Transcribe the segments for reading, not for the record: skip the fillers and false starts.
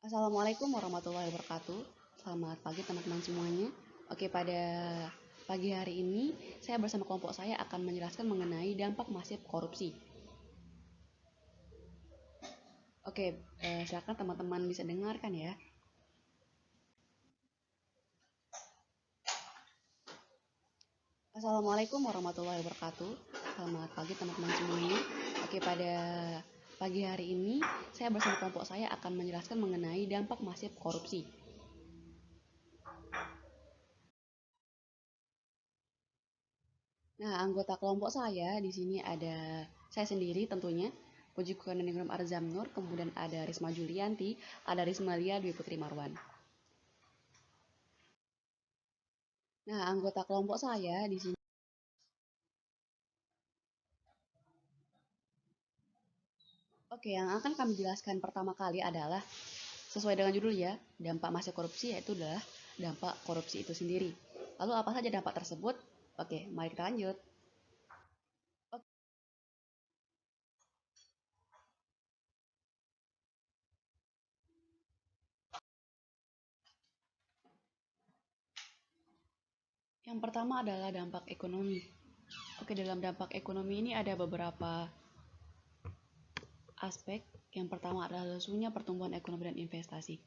Assalamualaikum warahmatullahi wabarakatuh. Selamat pagi teman-teman semuanya. Oke, pada pagi hari ini saya bersama kelompok saya akan menjelaskan mengenai dampak masif korupsi. Oke, silakan teman-teman bisa dengarkan ya. Assalamualaikum warahmatullahi wabarakatuh. Selamat pagi teman-teman semuanya. Oke, pada pagi hari ini saya bersama kelompok saya akan menjelaskan mengenai dampak masif korupsi. Nah, anggota kelompok saya di sini ada saya sendiri tentunya, Puji Kurniawan Arzamnur, kemudian ada Risma Julianti, ada Risma Lia Dwi Putri Marwan. Nah, anggota kelompok saya di sini. Oke, yang akan kami jelaskan pertama kali adalah sesuai dengan judul ya, dampak masif korupsi yaitu adalah dampak korupsi itu sendiri. Lalu apa saja dampak tersebut? Oke, mari kita lanjut. Oke, yang pertama adalah dampak ekonomi. Oke, dalam dampak ekonomi ini ada beberapa aspek. Yang pertama adalah lesunya pertumbuhan ekonomi dan investasi.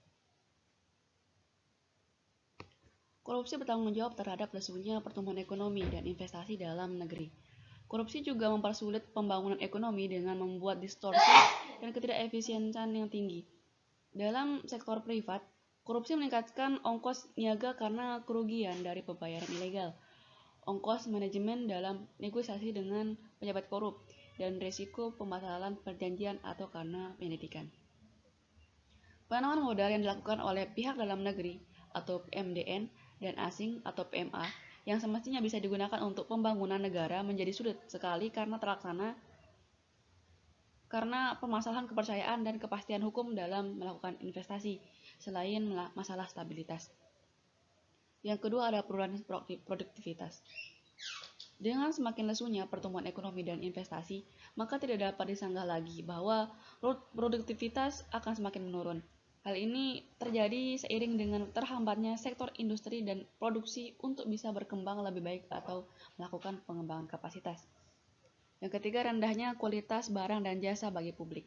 Korupsi bertanggung jawab terhadap lesunya pertumbuhan ekonomi dan investasi dalam negeri. Korupsi juga mempersulit pembangunan ekonomi dengan membuat distorsi dan ketidakefisiensan yang tinggi. Dalam sektor privat, korupsi meningkatkan ongkos niaga karena kerugian dari pembayaran ilegal, ongkos manajemen dalam negosiasi dengan pejabat korup, dan risiko pembatalan perjanjian atau karena penyelidikan. Penanaman modal yang dilakukan oleh pihak dalam negeri atau PMDN dan asing atau PMA yang semestinya bisa digunakan untuk pembangunan negara menjadi sulit sekali karena permasalahan kepercayaan dan kepastian hukum dalam melakukan investasi, selain masalah stabilitas. Yang kedua ada penurunan produktivitas. Dengan semakin lesunya pertumbuhan ekonomi dan investasi, maka tidak dapat disanggah lagi bahwa produktivitas akan semakin menurun. Hal ini terjadi seiring dengan terhambatnya sektor industri dan produksi untuk bisa berkembang lebih baik atau melakukan pengembangan kapasitas. Yang ketiga, rendahnya kualitas barang dan jasa bagi publik.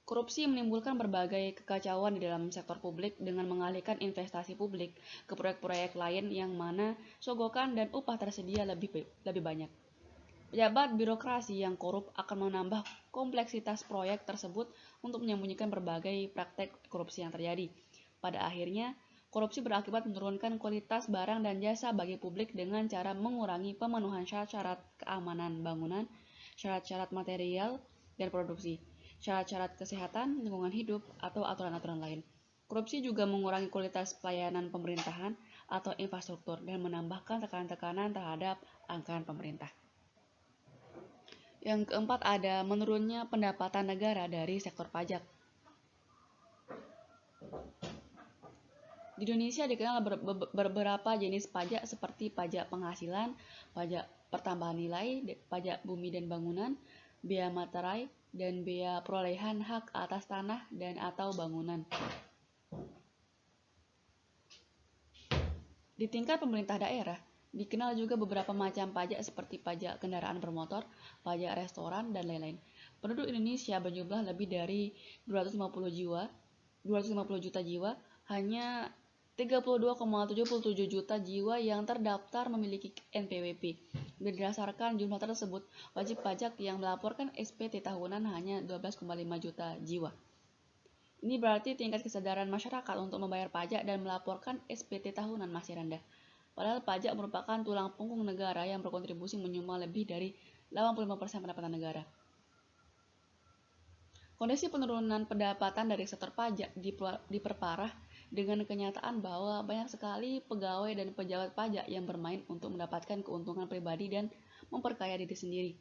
Korupsi menimbulkan berbagai kekacauan di dalam sektor publik dengan mengalihkan investasi publik ke proyek-proyek lain yang mana sogokan dan upah tersedia lebih banyak. Pejabat birokrasi yang korup akan menambah kompleksitas proyek tersebut untuk menyembunyikan berbagai praktek korupsi yang terjadi. Pada akhirnya, korupsi berakibat menurunkan kualitas barang dan jasa bagi publik dengan cara mengurangi pemenuhan syarat-syarat keamanan bangunan, syarat-syarat material dan produksi, syarat-syarat kesehatan, lingkungan hidup, atau aturan-aturan lain. Korupsi juga mengurangi kualitas pelayanan pemerintahan atau infrastruktur dan menambahkan tekanan-tekanan terhadap anggaran pemerintah. Yang keempat ada menurunnya pendapatan negara dari sektor pajak. Di Indonesia dikenal beberapa jenis pajak seperti pajak penghasilan, pajak pertambahan nilai, pajak bumi dan bangunan, bea materai, dan bea perolehan hak atas tanah dan atau bangunan. Di tingkat pemerintah daerah, dikenal juga beberapa macam pajak seperti pajak kendaraan bermotor, pajak restoran, dan lain-lain. Penduduk Indonesia berjumlah lebih dari 250 juta jiwa, hanya 32,77 juta jiwa yang terdaftar memiliki NPWP. Berdasarkan jumlah tersebut, wajib pajak yang melaporkan SPT tahunan hanya 12,5 juta jiwa. Ini berarti tingkat kesadaran masyarakat untuk membayar pajak dan melaporkan SPT tahunan masih rendah. Padahal pajak merupakan tulang punggung negara yang berkontribusi menyumbang lebih dari 85% pendapatan negara. Kondisi penurunan pendapatan dari sektor pajak diperparah dengan kenyataan bahwa banyak sekali pegawai dan pejabat pajak yang bermain untuk mendapatkan keuntungan pribadi dan memperkaya diri sendiri.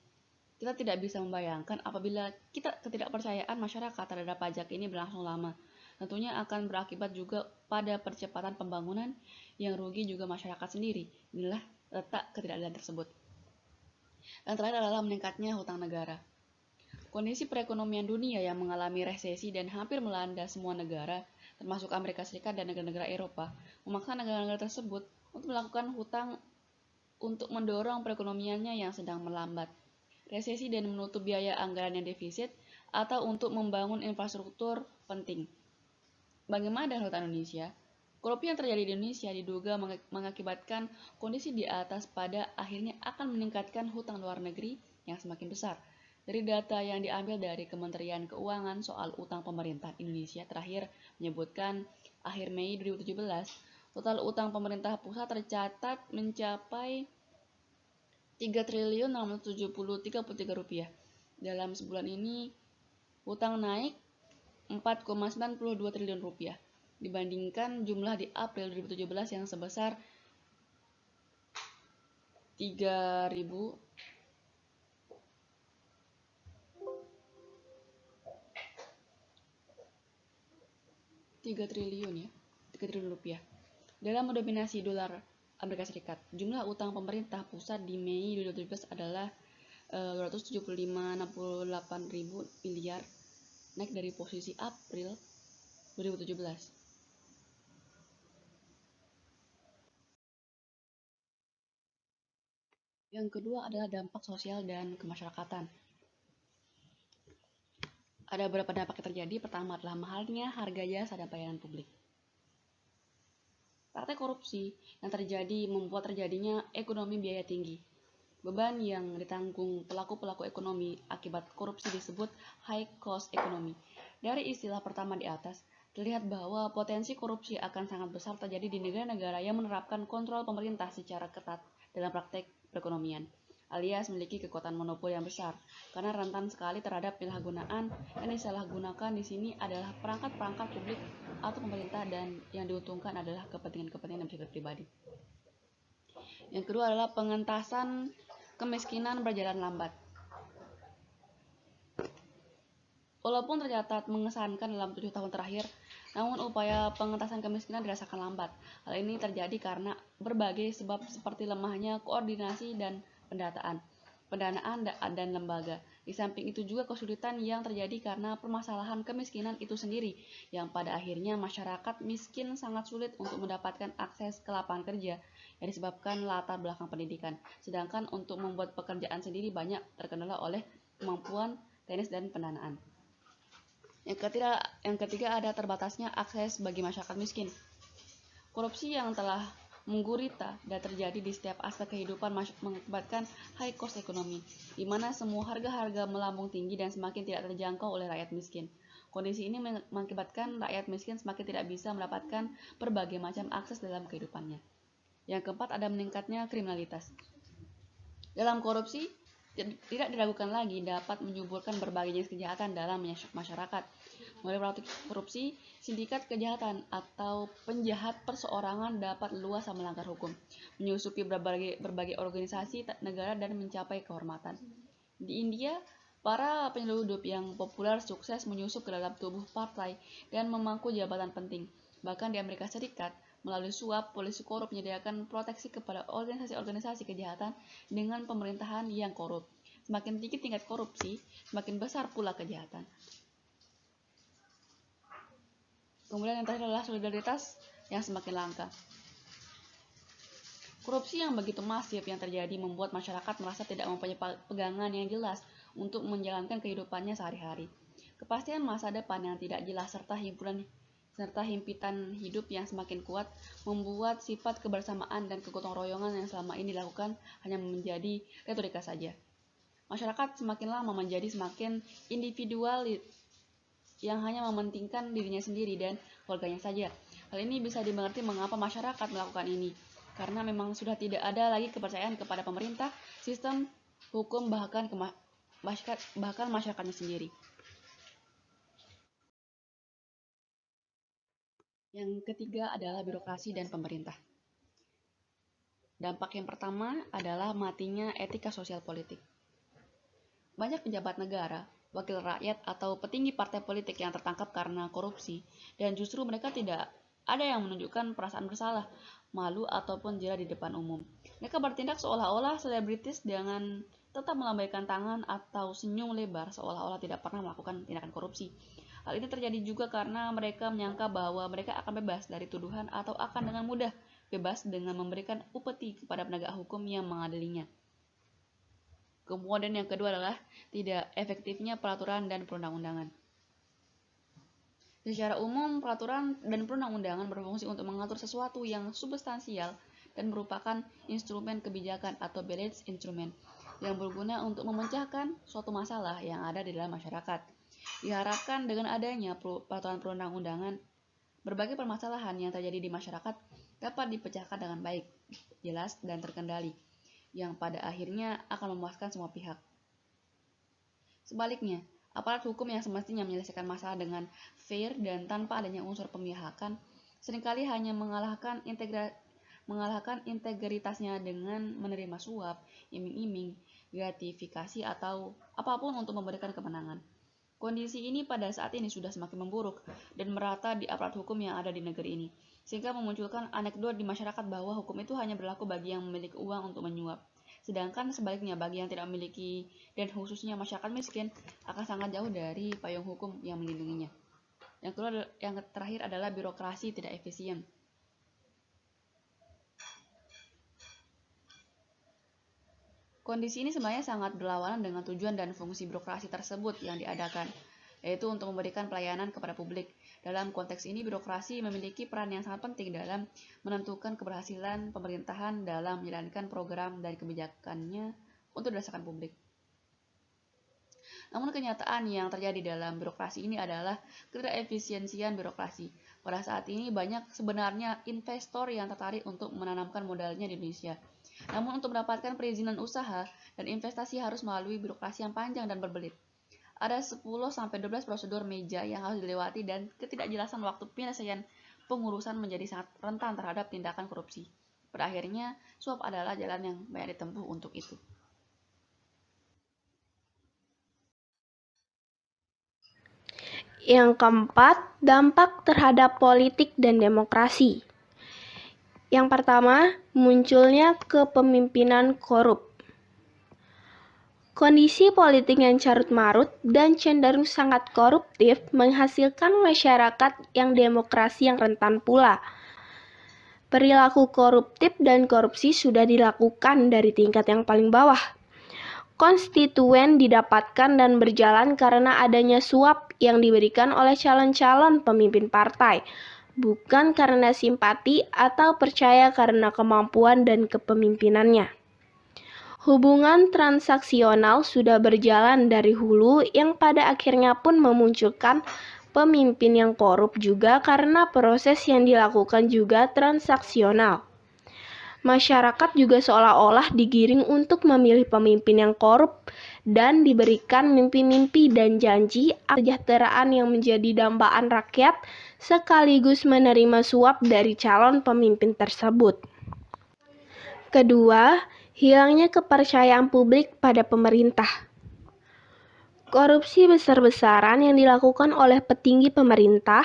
Kita tidak bisa membayangkan apabila ketidakpercayaan masyarakat terhadap pajak ini berlangsung lama. Tentunya akan berakibat juga pada percepatan pembangunan yang rugi juga masyarakat sendiri. Inilah letak ketidakadilan tersebut. Dan terakhir adalah meningkatnya hutang negara. Kondisi perekonomian dunia yang mengalami resesi dan hampir melanda semua negara, termasuk Amerika Serikat dan negara-negara Eropa, memaksa negara-negara tersebut untuk melakukan hutang untuk mendorong perekonomiannya yang sedang melambat, resesi dan menutup biaya anggaran yang defisit, atau untuk membangun infrastruktur penting. Bagaimana dengan hutang Indonesia? Korupsi yang terjadi di Indonesia diduga mengakibatkan kondisi di atas pada akhirnya akan meningkatkan hutang luar negeri yang semakin besar. Dari data yang diambil dari Kementerian Keuangan soal utang pemerintah Indonesia terakhir menyebutkan akhir Mei 2017, total utang pemerintah pusat tercatat mencapai 3.673.000.000 rupiah. Dalam sebulan ini, hutang naik 4,92 triliun rupiah dibandingkan jumlah di April 2017 yang sebesar 3 triliun rupiah. Dalam mendominasi dolar Amerika Serikat, jumlah utang pemerintah pusat di Mei 2017 adalah 275,68 miliar, naik dari posisi April 2017. Yang kedua adalah dampak sosial dan kemasyarakatan. Ada beberapa dampak yang terjadi. Pertama adalah mahalnya harga jasa dan pelayanan publik. Praktek korupsi yang terjadi membuat terjadinya ekonomi biaya tinggi. Beban yang ditanggung pelaku-pelaku ekonomi akibat korupsi disebut high cost economy. Dari istilah pertama di atas, terlihat bahwa potensi korupsi akan sangat besar terjadi di negara-negara yang menerapkan kontrol pemerintah secara ketat dalam praktek perekonomian, alias memiliki kekuatan monopoli yang besar, karena rentan sekali terhadap penyalahgunaan. Yang disalahgunakan di sini adalah perangkat-perangkat publik atau pemerintah, dan yang diuntungkan adalah kepentingan-kepentingan pribadi. Yang kedua adalah pengentasan kemiskinan berjalan lambat. Walaupun tercatat mengesankan dalam 7 tahun terakhir, namun upaya pengentasan kemiskinan dirasakan lambat. Hal ini terjadi karena berbagai sebab seperti lemahnya koordinasi dan pendanaan dan lembaga. Di samping itu juga kesulitan yang terjadi karena permasalahan kemiskinan itu sendiri, yang pada akhirnya masyarakat miskin sangat sulit untuk mendapatkan akses ke lapangan kerja yang disebabkan latar belakang pendidikan. Sedangkan untuk membuat pekerjaan sendiri banyak terkendala oleh kemampuan teknis dan pendanaan. Yang ketiga ada terbatasnya akses bagi masyarakat miskin. Korupsi yang telah menggurita dan terjadi di setiap aspek kehidupan mengakibatkan high cost economy, di mana semua harga-harga melambung tinggi dan semakin tidak terjangkau oleh rakyat miskin. Kondisi ini mengakibatkan rakyat miskin semakin tidak bisa mendapatkan berbagai macam akses dalam kehidupannya. Yang keempat ada meningkatnya kriminalitas. Dalam korupsi, tidak diragukan lagi dapat menyuburkan berbagai jenis kejahatan dalam masyarakat. Mulai praktik korupsi, sindikat kejahatan atau penjahat perseorangan dapat leluasa melanggar hukum, menyusupi berbagai organisasi negara dan mencapai kehormatan. Di India, para penyeludup yang populer sukses menyusup ke dalam tubuh partai dan memangku jabatan penting. Bahkan di Amerika Serikat, melalui suap, polisi korup menyediakan proteksi kepada organisasi-organisasi kejahatan dengan pemerintahan yang korup. Semakin tinggi tingkat korupsi, semakin besar pula kejahatan. Kemudian yang terakhir adalah solidaritas yang semakin langka. Korupsi yang begitu masif yang terjadi membuat masyarakat merasa tidak mempunyai pegangan yang jelas untuk menjalankan kehidupannya sehari-hari. Kepastian masa depan yang tidak jelas serta himpitan hidup yang semakin kuat membuat sifat kebersamaan dan kegotong royongan yang selama ini dilakukan hanya menjadi retorika saja. Masyarakat semakin lama menjadi semakin individual yang hanya mementingkan dirinya sendiri dan keluarganya saja. Hal ini bisa dimengerti mengapa masyarakat melakukan ini, karena memang sudah tidak ada lagi kepercayaan kepada pemerintah, sistem hukum, bahkan masyarakatnya sendiri. Yang ketiga adalah birokrasi dan pemerintah. Dampak yang pertama adalah matinya etika sosial politik. Banyak pejabat negara, wakil rakyat, atau petinggi partai politik yang tertangkap karena korupsi, dan justru mereka tidak Ada yang menunjukkan perasaan bersalah, malu, ataupun jera di depan umum. Mereka bertindak seolah-olah selebritis dengan tetap melambaikan tangan atau senyum lebar seolah-olah tidak pernah melakukan tindakan korupsi. Hal ini terjadi juga karena mereka menyangka bahwa mereka akan bebas dari tuduhan atau akan dengan mudah bebas dengan memberikan upeti kepada penegak hukum yang mengadilinya. Kemudian yang kedua adalah tidak efektifnya peraturan dan perundang-undangan. Secara umum, peraturan dan perundang-undangan berfungsi untuk mengatur sesuatu yang substansial dan merupakan instrumen kebijakan atau balance instrument yang berguna untuk memecahkan suatu masalah yang ada di dalam masyarakat. Diharapkan dengan adanya peraturan perundang-undangan, berbagai permasalahan yang terjadi di masyarakat dapat dipecahkan dengan baik, jelas, dan terkendali, yang pada akhirnya akan memuaskan semua pihak. Sebaliknya, aparat hukum yang semestinya menyelesaikan masalah dengan fair dan tanpa adanya unsur pemihakan, seringkali hanya mengalahkan integritasnya dengan menerima suap, iming-iming, gratifikasi, atau apapun untuk memberikan kemenangan. Kondisi ini pada saat ini sudah semakin memburuk dan merata di aparat hukum yang ada di negeri ini, sehingga memunculkan anekdot di masyarakat bahwa hukum itu hanya berlaku bagi yang memiliki uang untuk menyuap. Sedangkan sebaliknya bagi yang tidak memiliki dan khususnya masyarakat miskin akan sangat jauh dari payung hukum yang melindunginya. Yang terakhir adalah birokrasi tidak efisien. Kondisi ini sebenarnya sangat berlawanan dengan tujuan dan fungsi birokrasi tersebut yang diadakan, yaitu untuk memberikan pelayanan kepada publik. Dalam konteks ini, birokrasi memiliki peran yang sangat penting dalam menentukan keberhasilan pemerintahan dalam menjalankan program dan kebijakannya untuk dirasakan publik. Namun kenyataan yang terjadi dalam birokrasi ini adalah ketidakefisiensian birokrasi. Pada saat ini banyak sebenarnya investor yang tertarik untuk menanamkan modalnya di Indonesia. Namun untuk mendapatkan perizinan usaha dan investasi harus melalui birokrasi yang panjang dan berbelit. Ada 10-12 prosedur meja yang harus dilewati dan ketidakjelasan waktu penyelesaian pengurusan menjadi sangat rentan terhadap tindakan korupsi. Pada akhirnya, suap adalah jalan yang banyak ditempuh untuk itu. Yang keempat, dampak terhadap politik dan demokrasi. Yang pertama, munculnya kepemimpinan korup. Kondisi politik yang carut-marut dan cenderung sangat koruptif menghasilkan masyarakat yang demokrasi yang rentan pula. Perilaku koruptif dan korupsi sudah dilakukan dari tingkat yang paling bawah. Konstituen didapatkan dan berjalan karena adanya suap yang diberikan oleh calon-calon pemimpin partai, bukan karena simpati atau percaya karena kemampuan dan kepemimpinannya. Hubungan transaksional sudah berjalan dari hulu yang pada akhirnya pun memunculkan pemimpin yang korup juga karena proses yang dilakukan juga transaksional. Masyarakat juga seolah-olah digiring untuk memilih pemimpin yang korup dan diberikan mimpi-mimpi dan janji kesejahteraan yang menjadi dambaan rakyat sekaligus menerima suap dari calon pemimpin tersebut. Kedua, hilangnya kepercayaan publik pada pemerintah. Korupsi besar-besaran yang dilakukan oleh petinggi pemerintah,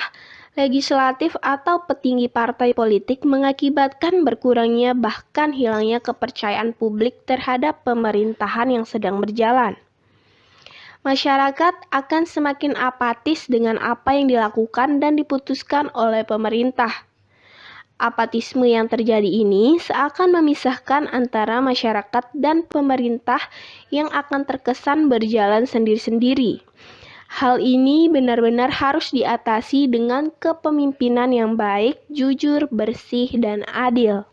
legislatif atau petinggi partai politik mengakibatkan berkurangnya bahkan hilangnya kepercayaan publik terhadap pemerintahan yang sedang berjalan. Masyarakat akan semakin apatis dengan apa yang dilakukan dan diputuskan oleh pemerintah. Apatisme yang terjadi ini seakan memisahkan antara masyarakat dan pemerintah yang akan terkesan berjalan sendiri-sendiri. Hal ini benar-benar harus diatasi dengan kepemimpinan yang baik, jujur, bersih, dan adil.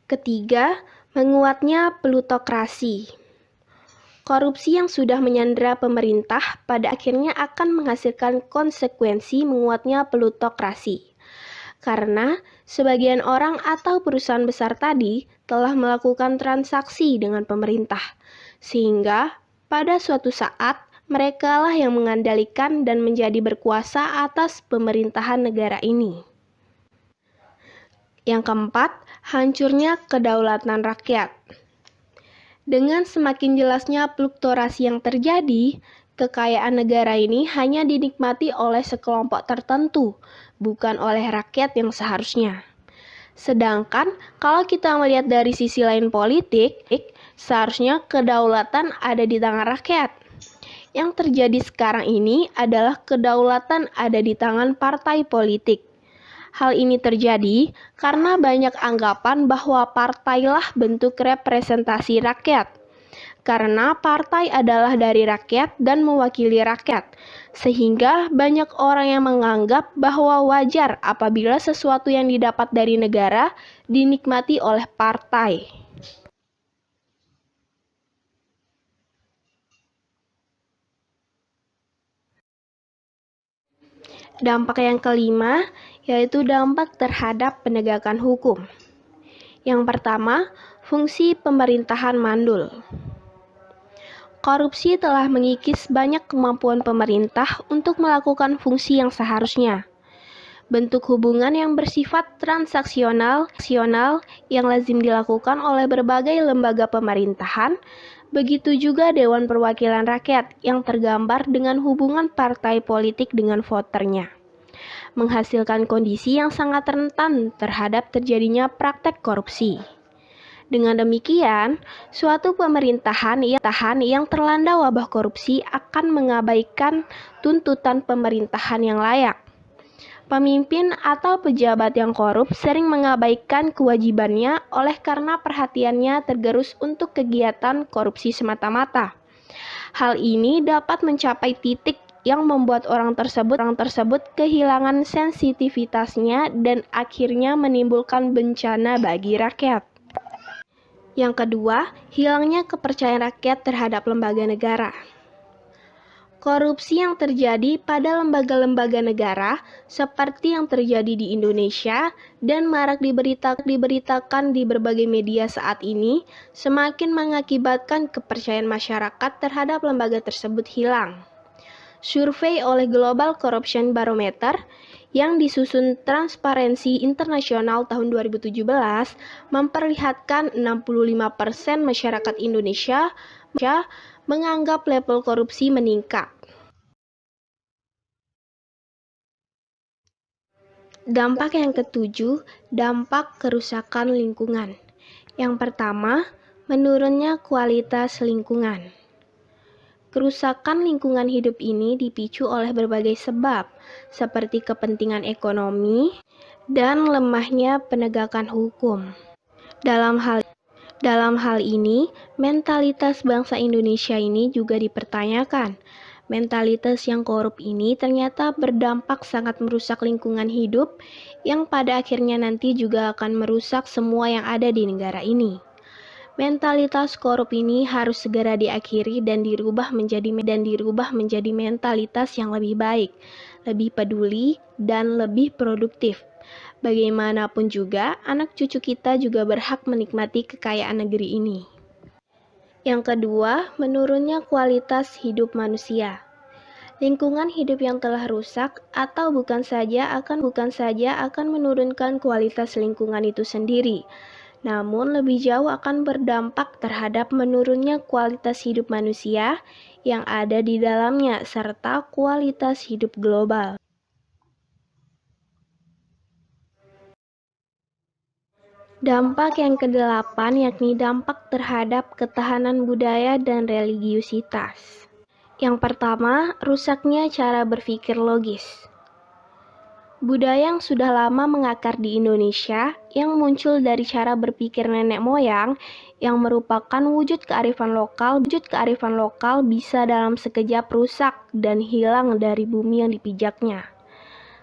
Ketiga, menguatnya plutokrasi. Korupsi yang sudah menyandera pemerintah pada akhirnya akan menghasilkan konsekuensi menguatnya plutokrasi. Karena sebagian orang atau perusahaan besar tadi telah melakukan transaksi dengan pemerintah, sehingga pada suatu saat merekalah yang mengandalkan dan menjadi berkuasa atas pemerintahan negara ini. Yang keempat, hancurnya kedaulatan rakyat. Dengan semakin jelasnya fluktuasi yang terjadi, Kekayaan negara ini hanya dinikmati oleh sekelompok tertentu, bukan oleh rakyat yang seharusnya. Sedangkan kalau kita melihat dari sisi lain politik, seharusnya kedaulatan ada di tangan rakyat. Yang terjadi sekarang ini adalah kedaulatan ada di tangan partai politik. Hal ini terjadi karena banyak anggapan bahwa partailah bentuk representasi rakyat. Karena partai adalah dari rakyat dan mewakili rakyat, sehingga banyak orang yang menganggap bahwa wajar apabila sesuatu yang didapat dari negara dinikmati oleh partai. Dampak yang kelima yaitu dampak terhadap penegakan hukum. Yang pertama, fungsi pemerintahan mandul. Korupsi telah mengikis banyak kemampuan pemerintah untuk melakukan fungsi yang seharusnya. Bentuk hubungan yang bersifat transaksional yang lazim dilakukan oleh berbagai lembaga pemerintahan, begitu juga Dewan Perwakilan Rakyat yang tergambar dengan hubungan partai politik dengan voternya, menghasilkan kondisi yang sangat rentan terhadap terjadinya praktek korupsi. Dengan demikian, suatu pemerintahan yang terlanda wabah korupsi akan mengabaikan tuntutan pemerintahan yang layak. Pemimpin atau pejabat yang korup sering mengabaikan kewajibannya oleh karena perhatiannya tergerus untuk kegiatan korupsi semata-mata. Hal ini dapat mencapai titik yang membuat orang tersebut kehilangan sensitivitasnya dan akhirnya menimbulkan bencana bagi rakyat. Yang kedua, hilangnya kepercayaan rakyat terhadap lembaga negara. Korupsi yang terjadi pada lembaga-lembaga negara seperti yang terjadi di Indonesia dan marak diberitakan di berbagai media saat ini semakin mengakibatkan kepercayaan masyarakat terhadap lembaga tersebut hilang. Survei oleh Global Corruption Barometer yang disusun Transparency International tahun 2017 memperlihatkan 65% masyarakat Indonesia menganggap level korupsi meningkat. Dampak yang ketujuh, dampak kerusakan lingkungan. Yang pertama, menurunnya kualitas lingkungan. Kerusakan lingkungan hidup ini dipicu oleh berbagai sebab, seperti kepentingan ekonomi dan lemahnya penegakan hukum. Dalam hal ini, mentalitas bangsa Indonesia ini juga dipertanyakan. Mentalitas yang korup ini ternyata berdampak sangat merusak lingkungan hidup yang pada akhirnya nanti juga akan merusak semua yang ada di negara ini. Mentalitas korup ini harus segera diakhiri dan dirubah menjadi mentalitas yang lebih baik, lebih peduli, dan lebih produktif. Bagaimanapun juga, anak cucu kita juga berhak menikmati kekayaan negeri ini. Yang kedua, menurunnya kualitas hidup manusia. Lingkungan hidup yang telah rusak atau bukan saja akan menurunkan kualitas lingkungan itu sendiri, namun lebih jauh akan berdampak terhadap menurunnya kualitas hidup manusia yang ada di dalamnya serta kualitas hidup global. Dampak yang kedelapan yakni dampak terhadap ketahanan budaya dan religiusitas. Yang pertama, rusaknya cara berpikir logis. Budaya yang sudah lama mengakar di Indonesia yang muncul dari cara berpikir nenek moyang yang merupakan wujud kearifan lokal bisa dalam sekejap rusak dan hilang dari bumi yang dipijaknya.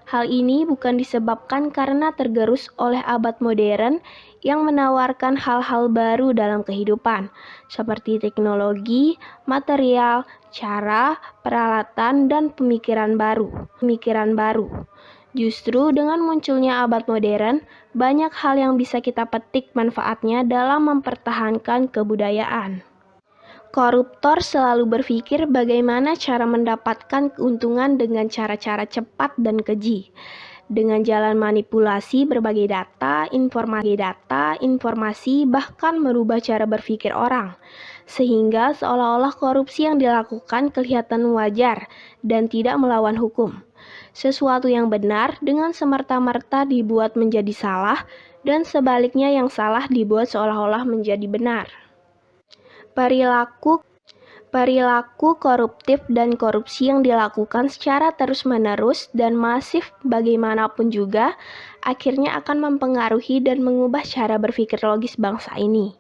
Hal ini bukan disebabkan karena tergerus oleh abad modern yang menawarkan hal-hal baru dalam kehidupan, seperti teknologi, material, cara, peralatan, dan pemikiran baru. Justru dengan munculnya abad modern, banyak hal yang bisa kita petik manfaatnya dalam mempertahankan kebudayaan. Koruptor selalu berpikir bagaimana cara mendapatkan keuntungan dengan cara-cara cepat dan keji. dengan jalan manipulasi berbagai informasi, bahkan merubah cara berpikir orang, sehingga seolah-olah korupsi yang dilakukan kelihatan wajar dan tidak melawan hukum. Sesuatu yang benar dengan semerta-merta dibuat menjadi salah, dan sebaliknya yang salah dibuat seolah-olah menjadi benar. Perilaku koruptif dan korupsi yang dilakukan secara terus-menerus dan masif bagaimanapun juga akhirnya akan mempengaruhi dan mengubah cara berpikir logis bangsa ini.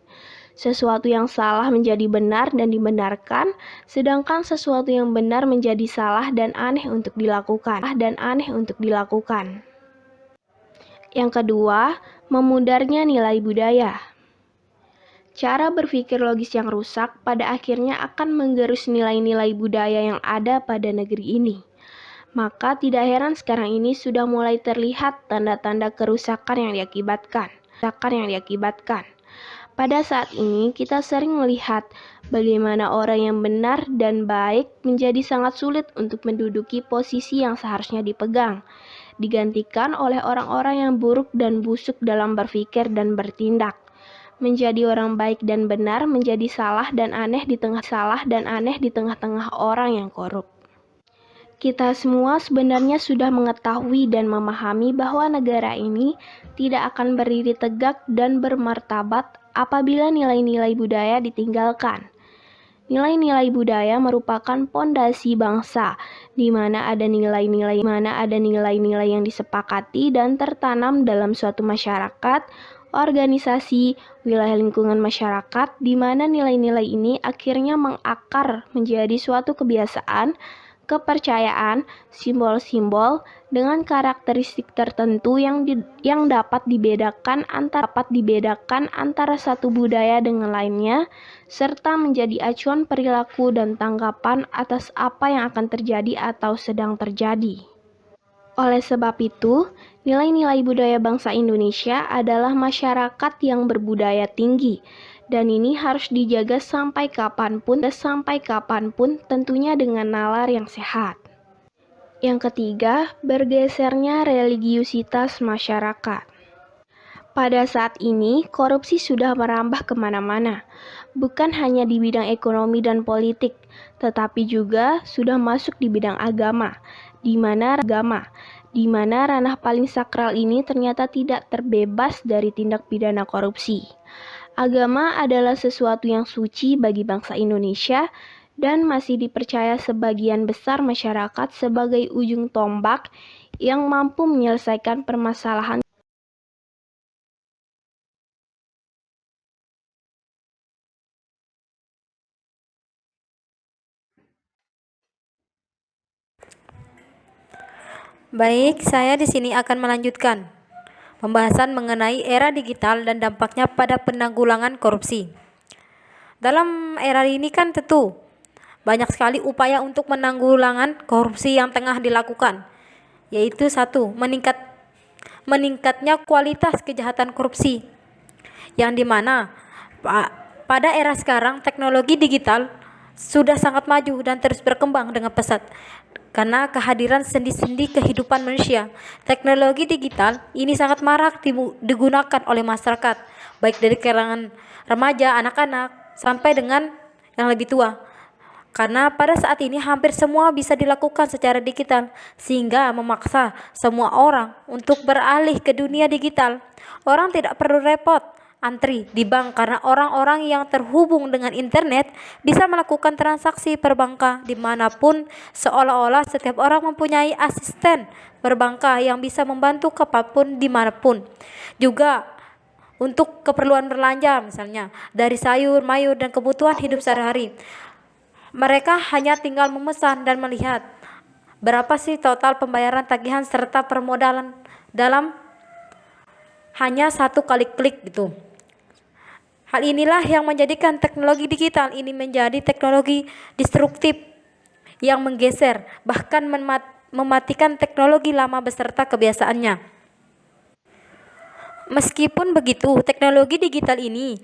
Sesuatu yang salah menjadi benar dan dibenarkan, sedangkan sesuatu yang benar menjadi salah dan aneh untuk dilakukan. Yang kedua, memudarnya nilai budaya. Cara berpikir logis yang rusak pada akhirnya akan menggerus nilai-nilai budaya yang ada pada negeri ini. Maka tidak heran sekarang ini sudah mulai terlihat tanda-tanda kerusakan yang diakibatkan. Pada saat ini kita sering melihat bagaimana orang yang benar dan baik menjadi sangat sulit untuk menduduki posisi yang seharusnya dipegang, digantikan oleh orang-orang yang buruk dan busuk dalam berpikir dan bertindak. Menjadi orang baik dan benar menjadi salah dan aneh di tengah-tengah orang yang korup. Kita semua sebenarnya sudah mengetahui dan memahami bahwa negara ini tidak akan berdiri tegak dan bermartabat apabila nilai-nilai budaya ditinggalkan. Nilai-nilai budaya merupakan pondasi bangsa, di mana ada nilai-nilai yang disepakati dan tertanam dalam suatu masyarakat, organisasi, wilayah lingkungan masyarakat, di mana nilai-nilai ini akhirnya mengakar menjadi suatu kebiasaan, kepercayaan, simbol-simbol dengan karakteristik tertentu yang dapat dibedakan antara satu budaya dengan lainnya, serta menjadi acuan perilaku dan tanggapan atas apa yang akan terjadi atau sedang terjadi. Oleh sebab itu, nilai-nilai budaya bangsa Indonesia adalah masyarakat yang berbudaya tinggi, dan ini harus dijaga sampai kapanpun, tentunya dengan nalar yang sehat. Yang ketiga, bergesernya religiusitas masyarakat. Pada saat ini, korupsi sudah merambah kemana-mana, bukan hanya di bidang ekonomi dan politik, tetapi juga sudah masuk di bidang agama, di mana ranah paling sakral ini ternyata tidak terbebas dari tindak pidana korupsi. Agama adalah sesuatu yang suci bagi bangsa Indonesia dan masih dipercaya sebagian besar masyarakat sebagai ujung tombak yang mampu menyelesaikan permasalahan. Baik, saya di sini akan melanjutkan pembahasan mengenai era digital dan dampaknya pada penanggulangan korupsi. Dalam era ini kan tentu banyak sekali upaya untuk penanggulangan korupsi yang tengah dilakukan, yaitu satu, meningkatnya kualitas kejahatan korupsi, yang dimana pada era sekarang teknologi digital sudah sangat maju dan terus berkembang dengan pesat. Karena kehadiran sendi-sendi kehidupan manusia, teknologi digital ini sangat marak digunakan oleh masyarakat, baik dari kalangan remaja, anak-anak, sampai dengan yang lebih tua. Karena pada saat ini hampir semua bisa dilakukan secara digital, sehingga memaksa semua orang untuk beralih ke dunia digital. Orang tidak perlu repot antri di bank karena orang-orang yang terhubung dengan internet bisa melakukan transaksi perbankan dimanapun, seolah-olah setiap orang mempunyai asisten perbankan yang bisa membantu kapanpun dimanapun. Juga untuk keperluan belanja misalnya dari sayur, mayur, dan kebutuhan hidup sehari-hari, mereka hanya tinggal memesan dan melihat berapa sih total pembayaran tagihan serta permodalan dalam hanya satu kali klik gitu. Hal inilah yang menjadikan teknologi digital ini menjadi teknologi destruktif yang menggeser, bahkan mematikan teknologi lama beserta kebiasaannya. Meskipun begitu, teknologi digital ini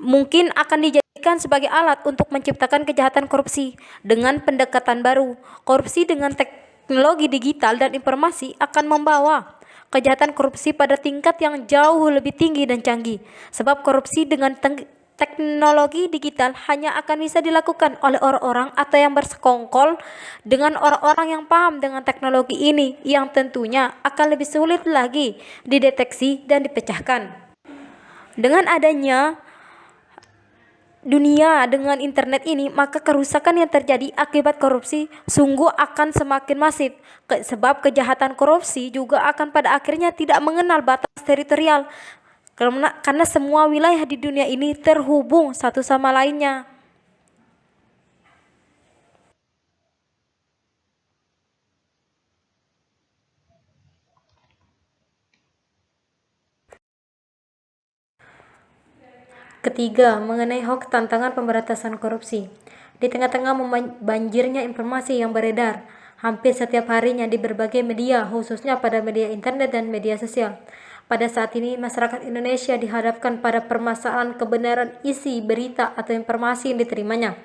mungkin akan dijadikan sebagai alat untuk menciptakan kejahatan korupsi dengan pendekatan baru. Korupsi dengan teknologi digital dan informasi akan membawa kejahatan korupsi pada tingkat yang jauh lebih tinggi dan canggih. Sebab korupsi dengan teknologi digital hanya akan bisa dilakukan oleh orang-orang atau yang bersekongkol dengan orang-orang yang paham dengan teknologi ini, yang tentunya akan lebih sulit lagi dideteksi dan dipecahkan. Dengan adanya dunia dengan internet ini, maka kerusakan yang terjadi akibat korupsi sungguh akan semakin masif. Sebab kejahatan korupsi juga akan pada akhirnya tidak mengenal batas teritorial, karena semua wilayah di dunia ini terhubung satu sama lainnya. Ketiga, mengenai hoax, tantangan pemberantasan korupsi. Di tengah-tengah banjirnya informasi yang beredar hampir setiap harinya di berbagai media, khususnya pada media internet dan media sosial. Pada saat ini, masyarakat Indonesia dihadapkan pada permasalahan kebenaran isi berita atau informasi yang diterimanya.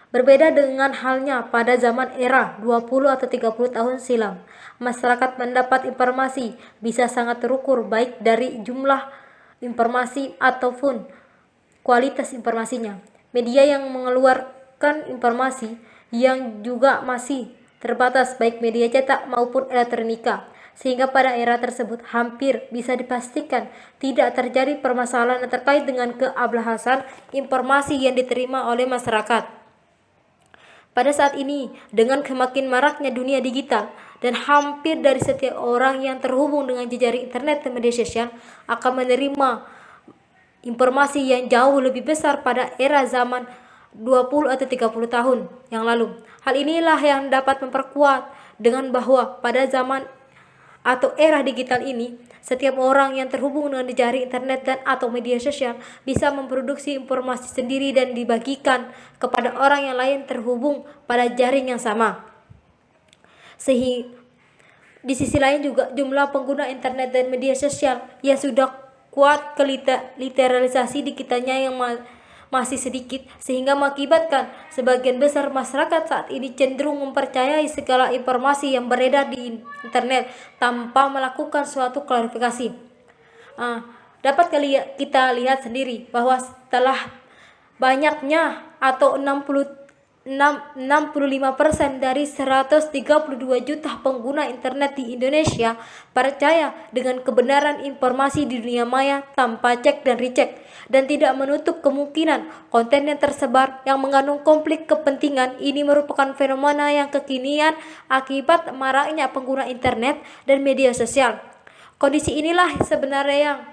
Berbeda dengan halnya pada zaman era 20 atau 30 tahun silam, masyarakat mendapat informasi bisa sangat terukur baik dari jumlah informasi ataupun kualitas informasinya. Media yang mengeluarkan informasi yang juga masih terbatas, baik media cetak maupun elektronika, sehingga pada era tersebut hampir bisa dipastikan tidak terjadi permasalahan terkait dengan keablahan informasi yang diterima oleh masyarakat. Pada saat ini, dengan semakin maraknya dunia digital dan hampir dari setiap orang yang terhubung dengan jejaring internet dan media sosial akan menerima informasi yang jauh lebih besar pada era zaman 20 atau 30 tahun yang lalu. Hal inilah yang dapat memperkuat dengan bahwa pada zaman atau era digital ini, setiap orang yang terhubung dengan jejaring internet dan atau media sosial bisa memproduksi informasi sendiri dan dibagikan kepada orang yang lain terhubung pada jaring yang sama. Sehingga di sisi lain juga jumlah pengguna internet dan media sosial yang sudah kuat literalisasi digitalnya yang masih sedikit, sehingga mengakibatkan sebagian besar masyarakat saat ini cenderung mempercayai segala informasi yang beredar di internet tanpa melakukan suatu klarifikasi. Dapat kita lihat sendiri bahwa setelah banyaknya atau 65% dari 132 juta pengguna internet di Indonesia percaya dengan kebenaran informasi di dunia maya tanpa cek dan recheck, dan tidak menutup kemungkinan konten yang tersebar yang mengandung konflik kepentingan. Ini merupakan fenomena yang kekinian akibat maraknya pengguna internet dan media sosial. Kondisi inilah sebenarnya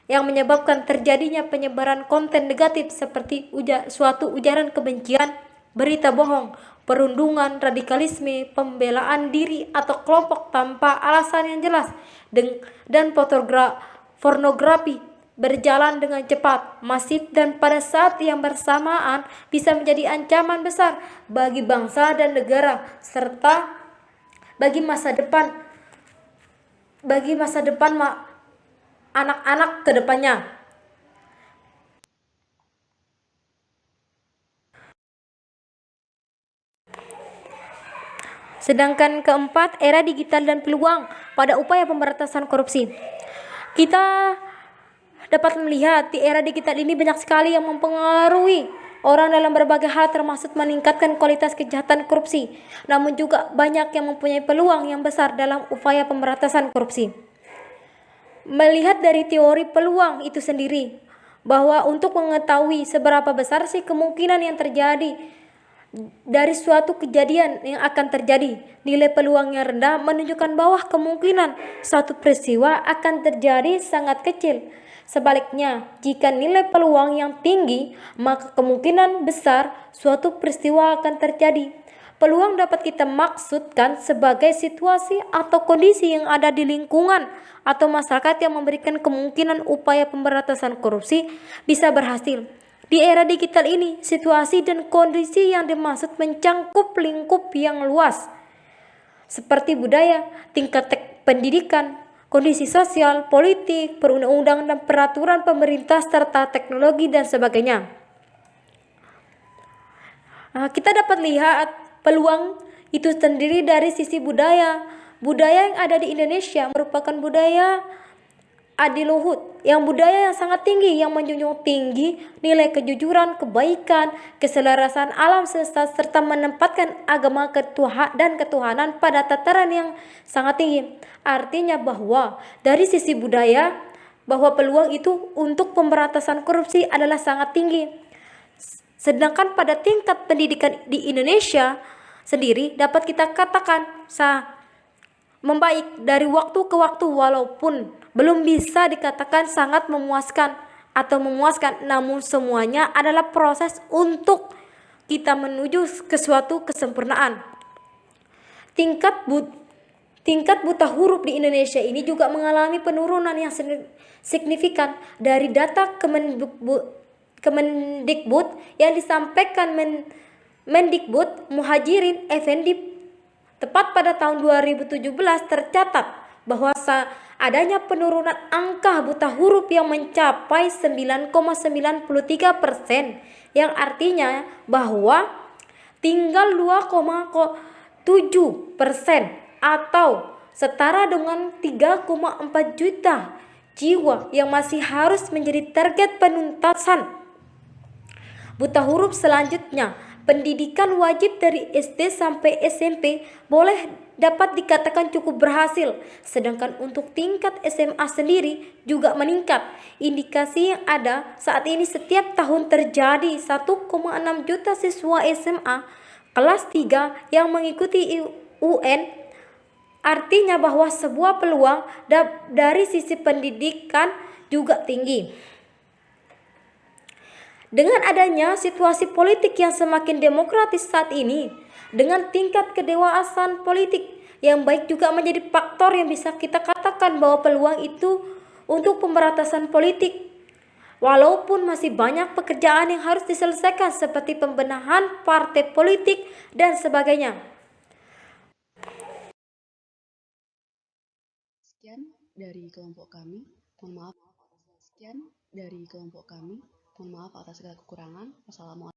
yang menyebabkan terjadinya penyebaran konten negatif seperti suatu ujaran kebencian, berita bohong, perundungan, radikalisme, pembelaan diri atau kelompok tanpa alasan yang jelas, dan pornografi berjalan dengan cepat, masif, dan pada saat yang bersamaan bisa menjadi ancaman besar bagi bangsa dan negara serta bagi masa depan anak-anak ke depannya. Sedangkan keempat, era digital dan peluang pada upaya pemberantasan korupsi. Kita dapat melihat di era digital ini banyak sekali yang mempengaruhi orang dalam berbagai hal, termasuk meningkatkan kualitas kejahatan korupsi. Namun juga banyak yang mempunyai peluang yang besar dalam upaya pemberantasan korupsi. Melihat dari teori peluang itu sendiri, bahwa untuk mengetahui seberapa besar sih kemungkinan yang terjadi dari suatu kejadian yang akan terjadi, nilai peluang yang rendah menunjukkan bahwa kemungkinan suatu peristiwa akan terjadi sangat kecil. Sebaliknya, jika nilai peluang yang tinggi, maka kemungkinan besar suatu peristiwa akan terjadi. Peluang dapat kita maksudkan sebagai situasi atau kondisi yang ada di lingkungan atau masyarakat yang memberikan kemungkinan upaya pemberantasan korupsi bisa berhasil. Di era digital ini, situasi dan kondisi yang dimaksud mencangkup lingkup yang luas, seperti budaya, tingkat pendidikan, kondisi sosial, politik, perundang-undangan dan peraturan pemerintah, serta teknologi dan sebagainya. Kita dapat lihat peluang itu terdiri dari sisi budaya. Budaya yang ada di Indonesia merupakan budaya adiluhut, yang budaya yang sangat tinggi, yang menjunjung tinggi nilai kejujuran, kebaikan, keselarasan alam semesta, serta menempatkan agama dan ketuhanan pada tataran yang sangat tinggi. Artinya bahwa dari sisi budaya, bahwa peluang itu untuk pemberantasan korupsi adalah sangat tinggi. Sedangkan pada tingkat pendidikan di Indonesia sendiri dapat kita katakan membaik dari waktu ke waktu, walaupun belum bisa dikatakan sangat memuaskan atau memuaskan, namun semuanya adalah proses untuk kita menuju ke suatu kesempurnaan. Tingkat buta huruf di Indonesia ini juga mengalami penurunan yang signifikan. Dari data Kemendikbud yang disampaikan Mendikbud Muhajirin Effendi tepat pada tahun 2017, tercatat bahwa adanya penurunan angka buta huruf yang mencapai 9,93%, yang artinya bahwa tinggal 2,7% atau setara dengan 3,4 juta jiwa yang masih harus menjadi target penuntasan buta huruf. Selanjutnya, pendidikan wajib dari SD sampai SMP dapat dikatakan cukup berhasil, sedangkan untuk tingkat SMA sendiri juga meningkat. Indikasi yang ada saat ini, setiap tahun terjadi 1,6 juta siswa SMA kelas 3 yang mengikuti UN. Artinya bahwa sebuah peluang dari sisi pendidikan juga tinggi. Dengan adanya situasi politik yang semakin demokratis saat ini, dengan tingkat kedewasaan politik yang baik, juga menjadi faktor yang bisa kita katakan bahwa peluang itu untuk pemberantasan politik. Walaupun masih banyak pekerjaan yang harus diselesaikan seperti pembenahan partai politik dan sebagainya. Sekian dari kelompok kami. Mohon maaf. Sekian dari kelompok kami. Mohon maaf atas segala kekurangan. Wassalamualaikum.